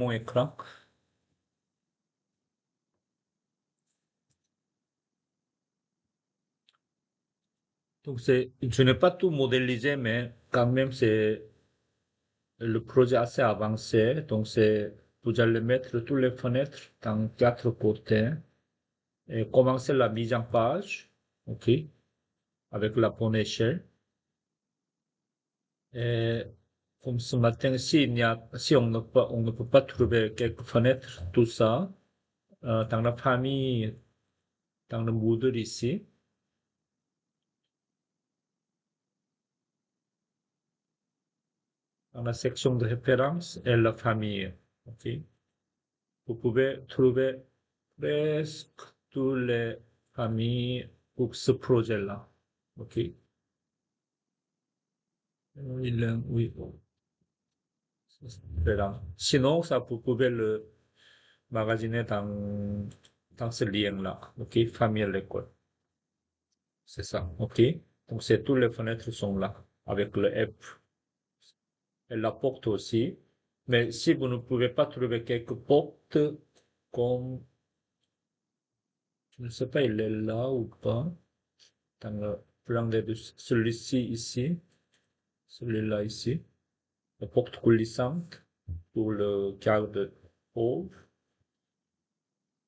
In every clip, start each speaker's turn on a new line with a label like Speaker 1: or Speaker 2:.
Speaker 1: mon écran. Donc je n'ai pas tout modélisé, mais quand même c'est le projet assez avancé. Donc vous allez mettre toutes les fenêtres dans quatre côtés et commencer la mise en page, ok, avec la bonne échelle. Et comme ce matin, si on ne peut pas trouver quelques fenêtres, tout ça, dans la famille, dans le Moodle ici, dans la section de référence et la famille, ok. Vous pouvez trouver presque toutes les familles pour ce projet-là. OK? Oui. C'est différent. Sinon, ça, vous pouvez le magasiner dans ce lien-là. OK? Famille à l'école. C'est ça. OK? Donc, toutes les fenêtres sont là avec le F. Et la porte aussi. Mais si vous ne pouvez pas trouver quelques portes comme, je ne sais pas, il est là ou pas. Dans le plan de celui-ci ici, celui-là ici, la porte coulissante pour le garde-haut,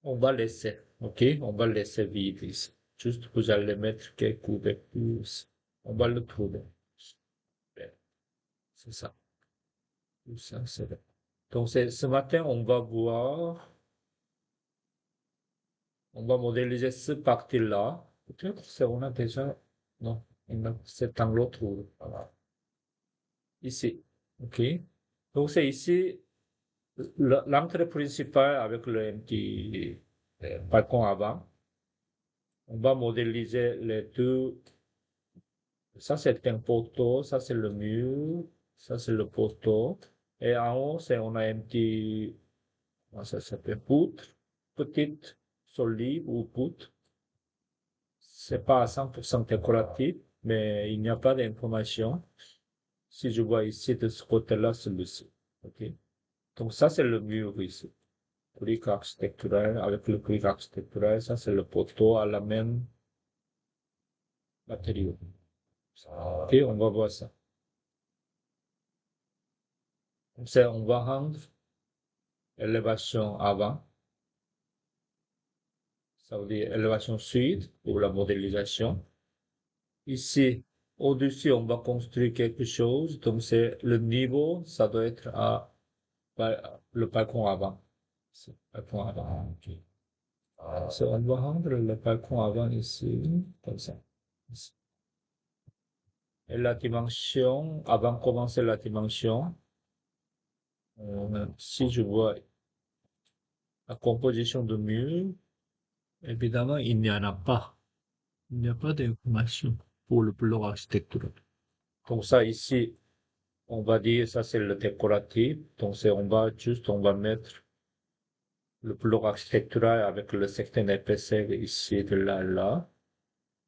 Speaker 1: on va laisser, ok? On va laisser vide ici. Juste vous allez mettre quelques couvertures, on va le trouver. C'est ça. Tout ça, c'est vrai. Donc ce matin, on va modéliser ce partie-là. Peut-être c'est on a déjà, non, c'est dans l'autre, voilà. Ici, ok? Donc c'est ici l'entrée principale avec le petit balcon avant. On va modéliser les deux. Ça c'est un poteau, ça c'est le mur, ça c'est le poteau. Et en haut, on a un petit, comment ça s'appelle, poutre, petite solide ou poutre. C'est pas à 100% décoratif, mais il n'y a pas d'information. Si je vois ici de ce côté-là, celui-ci. Ok? Donc ça c'est le mur ici. Brique architecturale, avec le brique architectural, ça c'est le poteau à la même matériau. Ok, on va voir ça. On va rendre élévation avant, ça veut dire élévation sud pour la modélisation. Ici, au-dessus, on va construire quelque chose, donc c'est le niveau, ça doit être le balcon avant. C'est le balcon avant, ok. On va rendre le balcon avant ici, comme ça. Ici. Et la dimension, avant de commencer la dimension, si je vois la composition de mur, évidemment, il n'y en a pas. Il n'y a pas d'information pour le bloc architectural. Donc ça ici, on va dire ça c'est le décoratif. Donc on va mettre le bloc architectural avec le certain épaisseur ici de là là.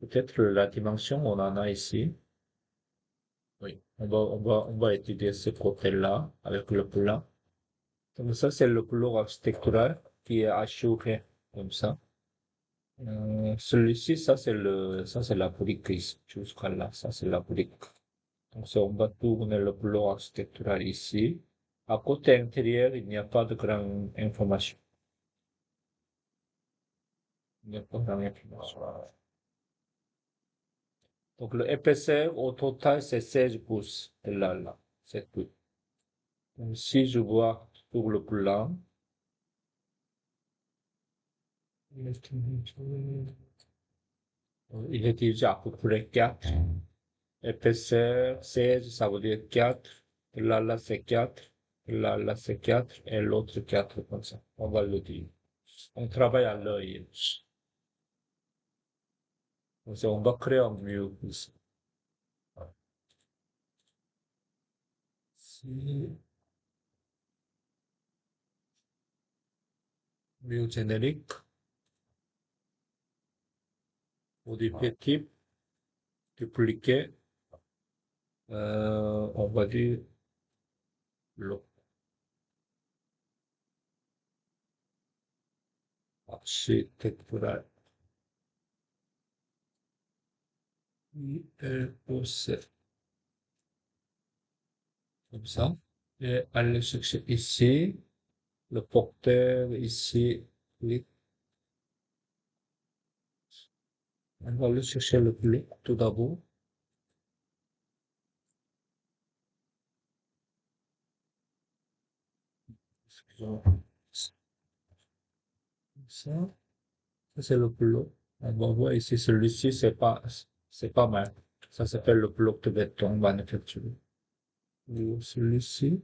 Speaker 1: Peut-être la dimension on en a ici. Oui, on va étudier ce côté-là avec le plan. Donc ça c'est le bloc architectural qui est assuré comme ça. Celui-ci, ça c'est la brique ici, jusqu'à là, ça c'est la brique. Donc on va tourner le bloc architectural ici. À côté intérieur, il n'y a pas de grande information. Il n'y a pas de grande information. Donc l'épaisseur au total c'est 16 pouces de là là, c'est tout. Donc, si je vois pour le plan, il est déjà à peu près 4. Épaisseur 16, ça veut dire 4. Là, là, c'est 4. Là, là, c'est 4. Et l'autre 4, comme ça. On va le dire. On travaille à l'œil. Donc, on va créer un mur ici. Ici, mur générique. Modifier type. Dupliquer. On va dire le architectural. ILOC. Comme ça. Et aller chercher ici. Le porteur ici. Oui. On va aller chercher le bleu tout d'abord. Excusez-moi. Ça, ça c'est le bloc. On va voir ici, celui-ci, c'est pas mal. Ça s'appelle le bloc de béton manufacturé. Ou celui-ci,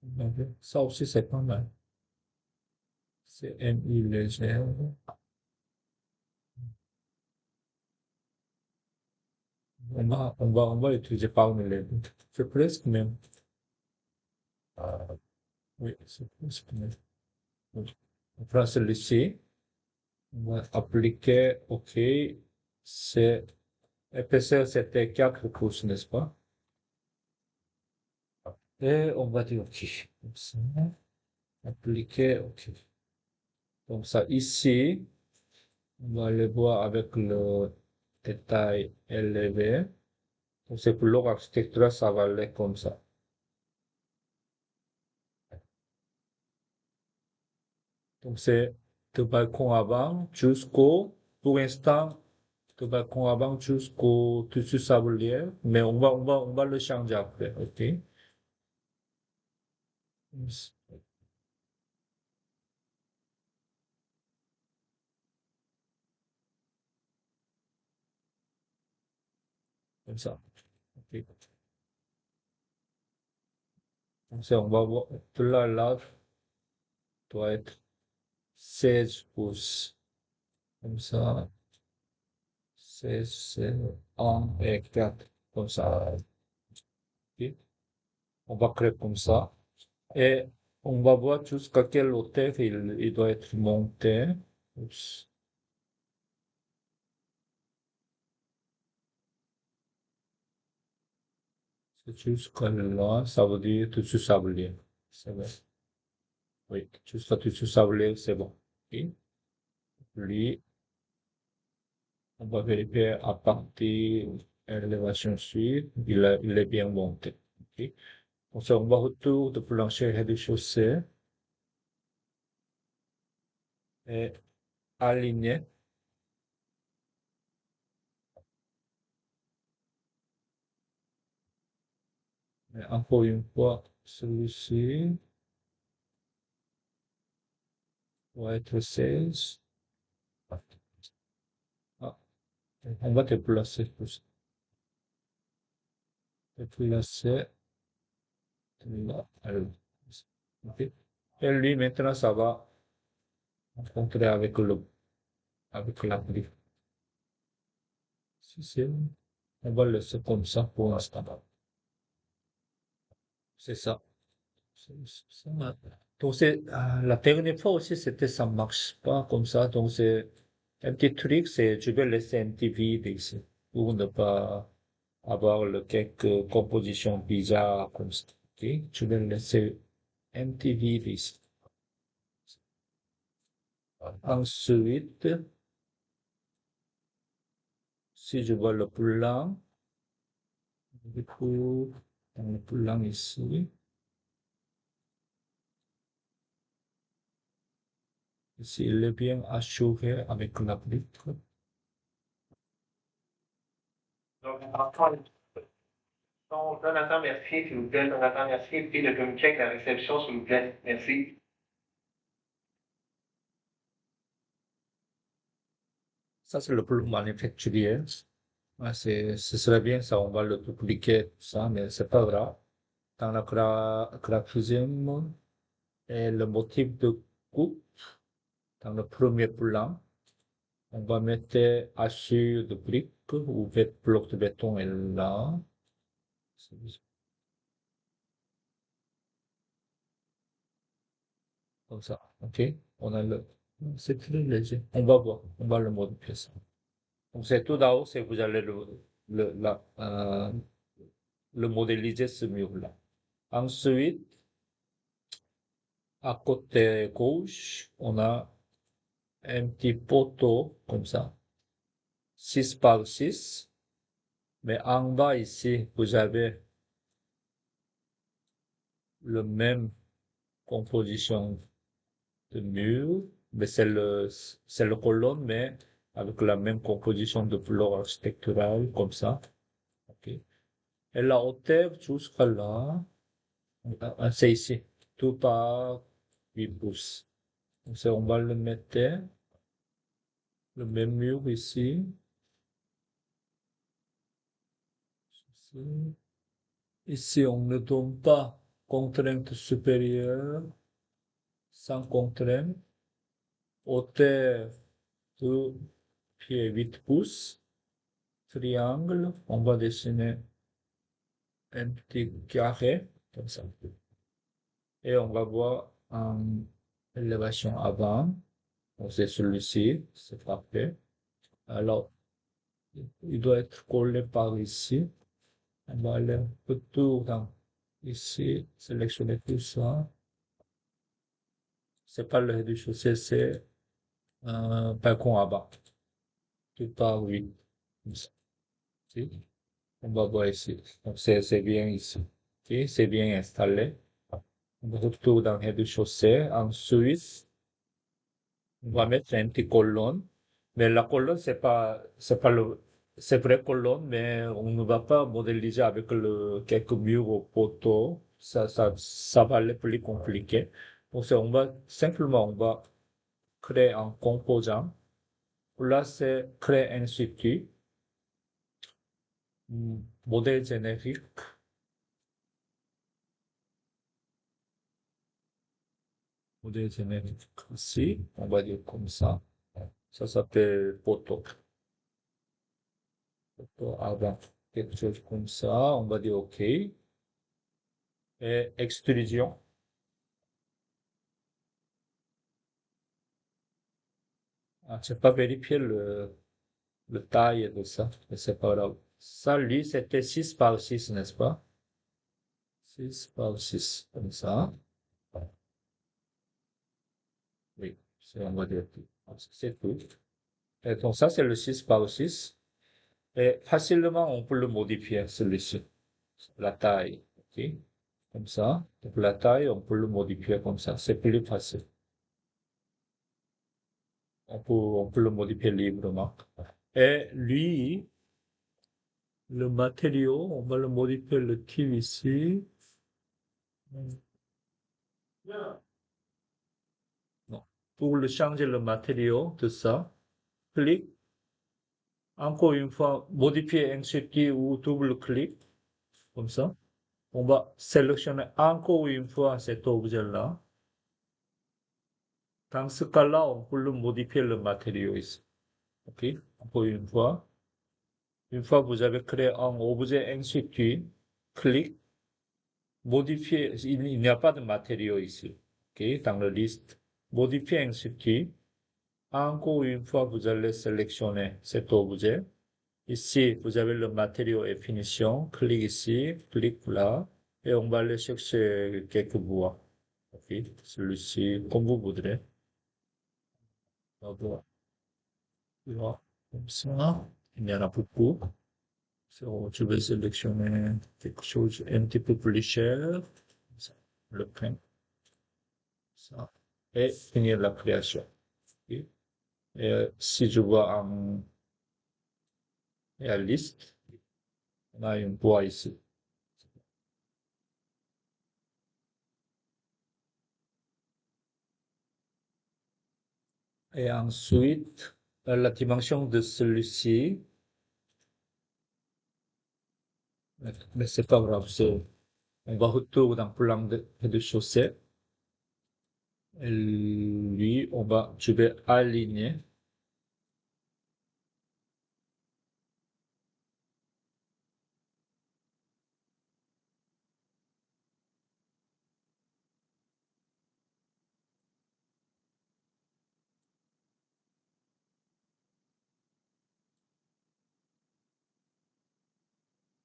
Speaker 1: on va voir. Ça aussi, c'est pas mal. C'est MI légère. On va utiliser parmi les deux. C'est presque même. Oui, c'est presque même. Donc, on prend celui-ci. On va appliquer, OK. C'est, épaisseur, c'était 4 pouces, n'est-ce pas? Et on va dire OK. Comme ça. Appliquer, OK. Donc ça, ici, on va le voir avec le détail élevé. Donc c'est pour leur architecture, ça va aller comme ça. Donc c'est de balcon avant pour l'instant, de balcon avant jusqu'au tissu sablier, mais on va le changer après, OK? Comme ça. OK. Donc on va voir, tout là, là, doit être 16 pouces. Comme ça. C'est 1 et 4, comme ça. Ok. On va créer comme ça. Et on va voir jusqu'à quelle hauteur il doit être monté. Oups. C'est jusqu'à là, ça veut dire tout ce sablier. C'est bon. Oui, jusqu'à tout ce sablier, c'est bon. Ok. Lui, on va vérifier à partir de l'élévation suivante, il est bien monté. Ok. Donc, ça, on va retour de plancher et de chaussée et aligner. Mais encore une fois, celui-ci va être 16. Ah, on va déplacer tout ça. Déplacer là, là. Ok. Et lui, maintenant, ça va rencontrer avec la grille. Si c'est, on va le laisser comme ça pour l'instant. C'est ça. Ça. Donc, la dernière fois aussi, ça marche pas comme ça. Donc, c'est un petit truc, c'est, je vais laisser un petit vide ici pour ne pas avoir quelques compositions bizarres comme ça. Ok, je vais laisser un petit vide ici. Ensuite, si je vois le plan, du coup, dans le plan ici, ici, il est bien assuré avec la vitre.
Speaker 2: Donc, Jonathan Mercier, s'il vous plaît. Jonathan Mercier, puis de communiquer avec la réception, s'il vous plaît. Merci.
Speaker 1: Ça, c'est le plan manufacturier. Ah, ce serait bien ça, on va le dupliquer, ça, mais c'est pas grave. Dans la graphisme et le motif de coupe, dans le premier plan, on va mettre hachure de briques ou bloc de béton est là. Comme ça, ok? On a c'est très léger. On va voir, on va le modifier ça. Donc c'est tout d'abord, c'est vous allez le modéliser ce mur-là. Ensuite, À côté gauche, on a un petit poteau comme ça, 6 par 6. Mais en bas ici, vous avez le même composition de mur, mais c'est le colonne, mais avec la même composition de blocs architectural comme ça. Ok. Et la hauteur jusqu'à là, c'est ici, tout par 8 pouces. Donc, on va le mettre, le même mur ici. Ici, ici, on ne donne pas contrainte supérieure, sans contrainte. Hauteur de pied 8 pouces. Triangle, on va dessiner un petit carré, comme ça. Et on va voir en élévation avant. Donc, c'est celui-ci, c'est parfait. Alors, il doit être collé par ici. On va aller un peu tout dans ici, sélectionner tout ça. C'est pas le rez-de-chaussée, c'est un balcon à bas. Tout par 8. Comme ça. Ici. On va voir ici. Donc, c'est bien ici. Ok, c'est bien installé. On retrouve dans le rez-de-chaussée. Ensuite, on va mettre un petit colonne. Mais la colonne, c'est pas c'est vrai colonne, mais on ne va pas modéliser avec quelques murs au poteau. Ça va être plus compliqué. Donc, on va créer un composant. Là, c'est créer un site, modèle générique. Modèle générique ici, on va dire comme ça. Ça s'appelle poteau. Poteau avant. Quelque chose comme ça, on va dire OK. Et extrusion. Ah, j'ai pas vérifié le taille de ça, mais c'est pas grave. Ça, lui, c'était 6 par 6, n'est-ce pas? 6 par 6, comme ça. Oui, on va dire tout. C'est tout. Et donc ça, c'est le 6 par 6. Et facilement, on peut le modifier, celui-ci. La taille. OK? Comme ça. Donc la taille, on peut le modifier comme ça. C'est plus facile. On peut le modifier librement. Et lui, le matériau, on va le modifier le type ici. Non. Pour le changer le matériau de ça, clique. Encore une fois, modifier un subtil ou double-clic. Comme ça. On va sélectionner encore une fois cet objet-là. Dans ce cas-là, on peut le modifier le matériau ici. OK? Encore une fois que vous avez créé un objet ainsi de suite, clique, modifier, il n'y a pas de matériau ici. OK? Dans la liste, modifier ainsi de suite. Encore une fois, vous allez sélectionner cet objet. Ici, vous avez le matériau et finition. Clique ici, clique là, et on va aller chercher quelques bois. OK? Celui-ci, comme vous voudrez. Bois, bois, comme ça. Il y en a beaucoup. So, je vais sélectionner quelque chose un petit peu plus cher. Ça, le print. Ça. Et finir la création. Ok. Et si je vois la liste, on a une boîte ici. Et ensuite, la dimension de celui-ci, mais c'est pas grave, on va retourner dans le plan de chaussée. Et lui, je vais aligner.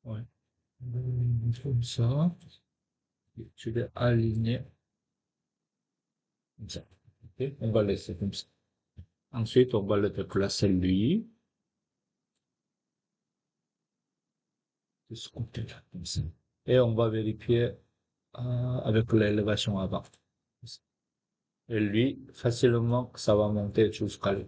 Speaker 1: Ouais. Comme ça. Je vais aligner. comme ça. Ok, on va laisser comme ça. Ensuite, on va le déplacer lui de ce côté-là, comme ça. Et on va vérifier avec l'élévation avant. Et lui, facilement, ça va monter jusqu'à là.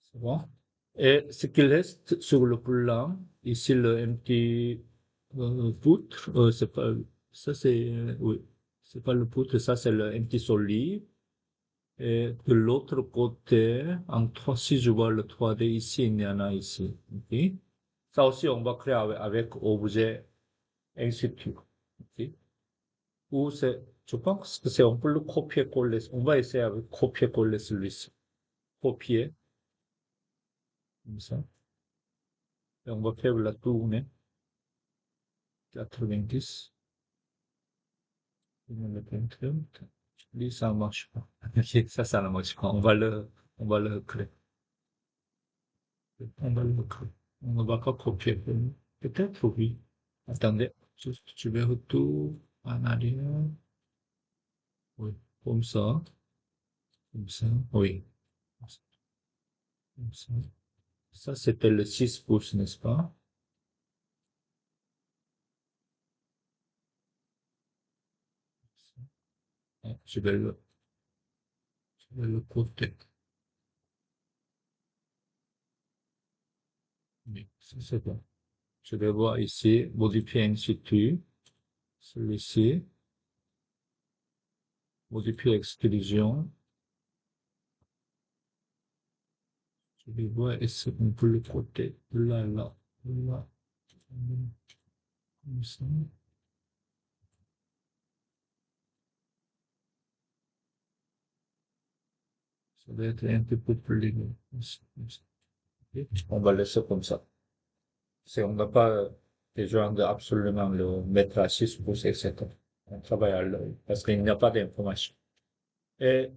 Speaker 1: C'est bon? Et ce qui reste sur le plan, ici le empty poutre, c'est pas, ça c'est, oui, c'est pas le poutre, ça c'est le empty solide. Et de l'autre côté, si je vois le 3D ici, il y en a ici. Ok? Ça aussi, on va créer avec objet in situ. Ok? Ou c'est, je pense que c'est, on peut le copier-coller. On va essayer avec copier-coller celui-ci. Copier, comme ça. Et on va faire la tournée. 90. Le 28. Lui, ça ne marche pas. Ok, ça ne marche pas. On va le créer. On va le créer. On ne va pas copier. Peut-être oui. Attendez, juste, je vais retourner en arrière. Oui, comme ça. Comme ça. Oui. Comme ça. Ça, c'était le 6 pouces, n'est-ce pas? Je vais le coter. Oui, ça c'est bon. Je vais voir ici, modifier in situ. Celui-ci, modifier extrusion. Je vais voir est-ce qu'on peut le coter de là, là, là, comme ça. Ça va être un peu plus long. Comme ça. Ok. On va laisser comme ça. On n'a pas besoin de absolument le mettre à 6 pouces, etc. On travaille à l'œil parce qu'il n'y a pas d'information. Et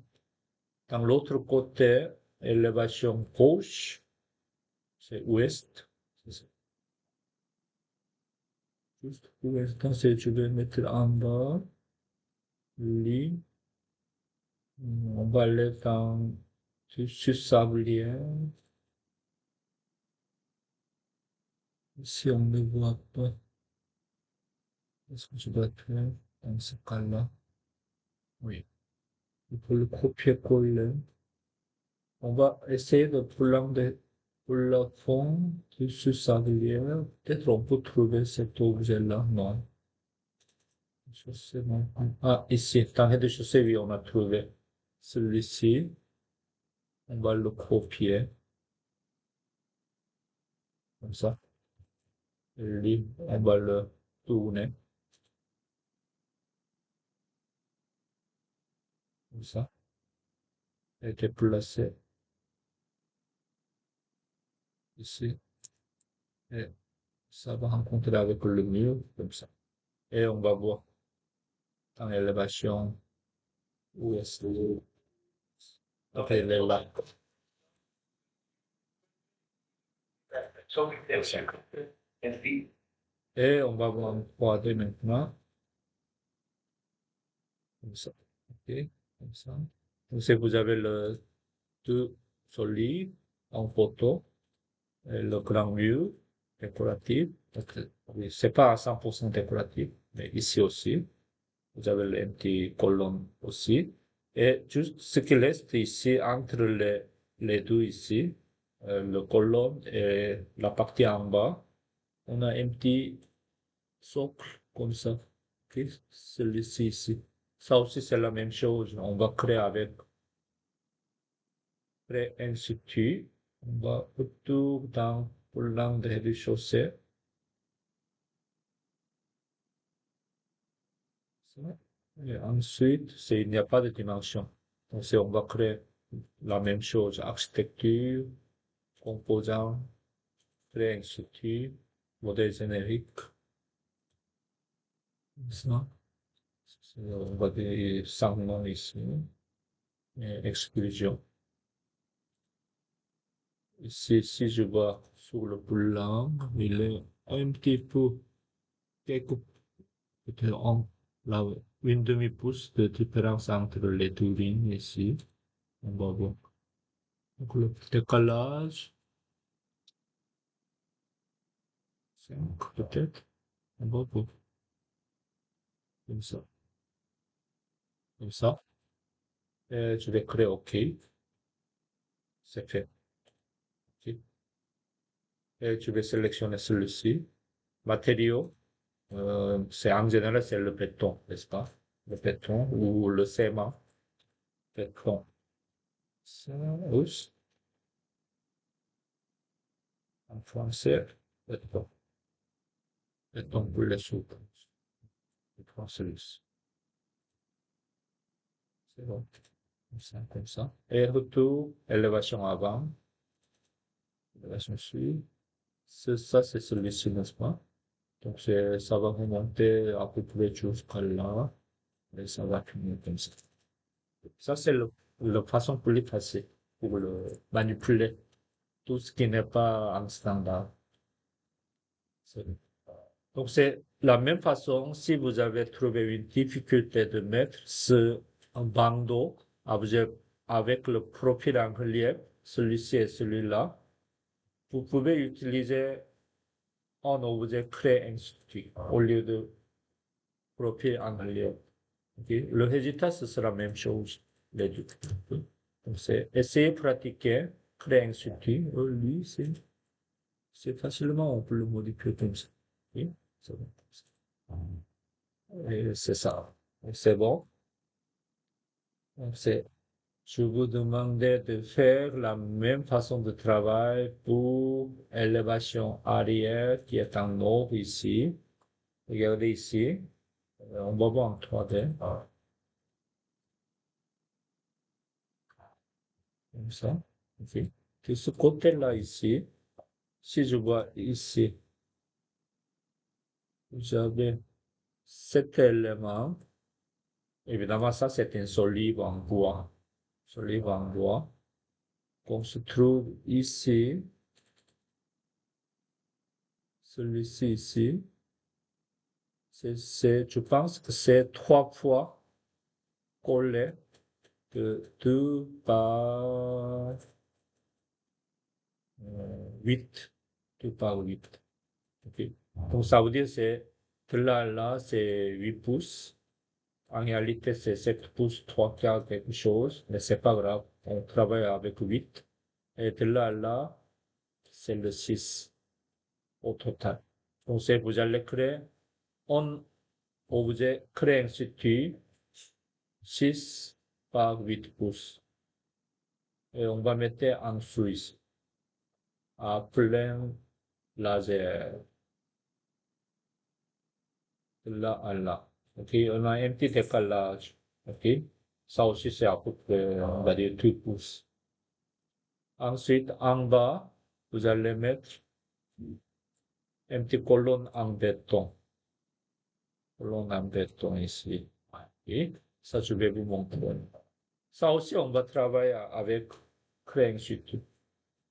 Speaker 1: dans l'autre côté, élévation gauche, c'est ouest. C'est juste ouest. Je vais mettre en bas, lit. On va aller dans sur Sablière. Si on ne voit pas, est-ce que je dois faire dans ce cas-là? Oui. Il faut le copier-coller. On va essayer de prendre pour la fond sur Sablière. Peut-être on peut trouver cet objet-là. Non. Je sais non plus. Ah, ici, dans le rez-de-chaussée, oui, on a trouvé celui-ci. On va le copier. Comme ça. Et lui, on va le tourner. Comme ça. Et déplacer ici. Et ça va rencontrer avec le mur, comme ça. Et on va voir dans l'élévation où est-ce que après il est là.
Speaker 2: So, merci.
Speaker 1: Et on va voir en 3D maintenant. Comme ça. OK. Comme ça. Donc, si vous avez le tout solide en photo, et le grand mur décoratif. Oui, c'est pas à 100% décoratif, mais ici aussi. Vous avez les petits colonnes aussi. Et juste ce qui reste ici, entre les deux ici, le colonne et la partie en bas, on a un petit socle comme ça. Ok, celui-ci ici. Ça aussi, c'est la même chose. On va créer avec pré-institut. On va autour dans le lang de rez-de-chaussée. Et ensuite, il n'y a pas de dimension. Donc, on va créer la même chose. Architecture, composants, pré-institut, modèle générique. Ça. On va dire segment ici. Et exclusion. Ici, si je vois sur le plan, il est un petit peu, quelque, peut-être la une demi-pouce de différence entre les deux lignes ici. On va voir. Donc le décalage, 5 peut-être. On va voir. Comme ça. Comme ça. Et je vais créer OK. C'est fait. OK. Et je vais sélectionner celui-ci. Matériaux. C'est en général, c'est le béton, n'est-ce pas? Le béton ou le ciment. Béton. Ça, oups. En français, béton. Béton pour les soupes. Béton, celui-ci. C'est bon. Comme ça, comme ça. Et retour, élévation avant, élévation suivante. Ça, c'est celui-ci, n'est-ce pas? Donc, ça va remonter à peu près jusqu'à là, et ça va finir comme ça. Ça, c'est la façon plus facile pour le manipuler. Tout ce qui n'est pas en standard. C'est- Donc, c'est la même façon, si vous avez trouvé une difficulté de mettre ce bandeau objet avec le profil en relief, celui-ci et celui-là, vous pouvez utiliser un objet pré-institué au lieu de profil en relief. Ok. Le résultat, ce sera la même chose, les deux. Ok. Donc, c'est essayer de pratiquer pré-institué. Lui, c'est facilement, on peut le modifier comme ça. Ok. C'est bon. Et c'est ça. Et c'est bon. Donc, je vous demandais de faire la même façon de travail pour élévation arrière qui est en haut ici. Regardez ici. On va voir en 3D. Comme ça. Ok. De ce côté-là ici, si je vois ici, j'avais cet élément. Évidemment, ça, c'est un solive en bois. Solive en bois. Qu'on se trouve ici. Celui-ci ici. Je pense que c'est 3 fois collé de 2 par 8. 2 par 8. Ok. Donc, ça veut dire que là, c'est 8 pouces. En réalité, c'est 7 pouces, 3 quarts quelque chose, mais c'est pas grave. On travaille avec 8. Et de là à là, c'est le 6 au total. Donc, vous allez créer un objet créé institut 6 par 8 pouces. Et on va mettre en dessous ici, à plein laser, de là à là. Ok, on a un petit décalage. Ok, ça aussi c'est à peu près, on va dire 2 pouces. Ensuite, en bas, vous allez mettre une petite colonne en béton. Colonne en béton ici. Et ça, je vais vous montrer. Ça aussi, on va travailler avec Crane surtout.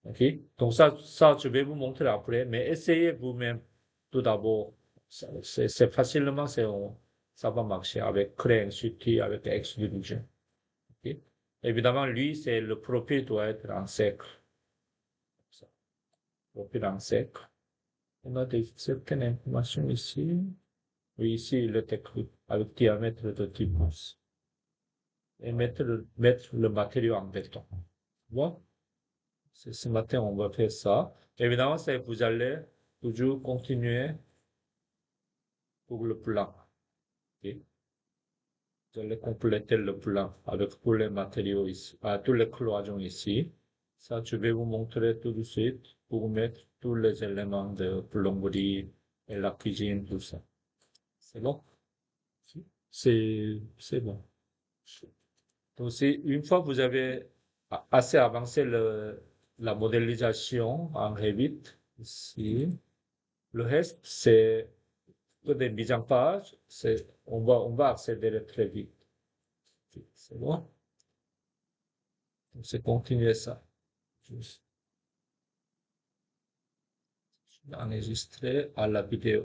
Speaker 1: OK? Donc ça, je vais vous montrer après, mais essayez vous-même tout d'abord. C'est facilement, ça va marcher avec Crane surtout, avec Extrusion. OK? Évidemment, lui, le profil doit être en sec. Ça, profil en sec. On a certaines informations ici. Oui, ici, il est écrit avec diamètre de 10 pouces. Et mettre le matériau en béton. Bon, ce matin, on va faire ça. Évidemment, vous allez toujours continuer pour le plan. Ok. Vous allez compléter le plan avec tous les matériaux ici, tous les cloisons ici. Ça, je vais vous montrer tout de suite pour mettre tous les éléments de plomberie et la cuisine, tout ça. C'est bon? C'est bon. Donc, une fois que vous avez assez avancé la modélisation en Revit, ici, le reste, c'est que des mises en page, on va accélérer très vite. C'est bon? Donc, c'est continuer ça. Juste enregistrer à la vidéo.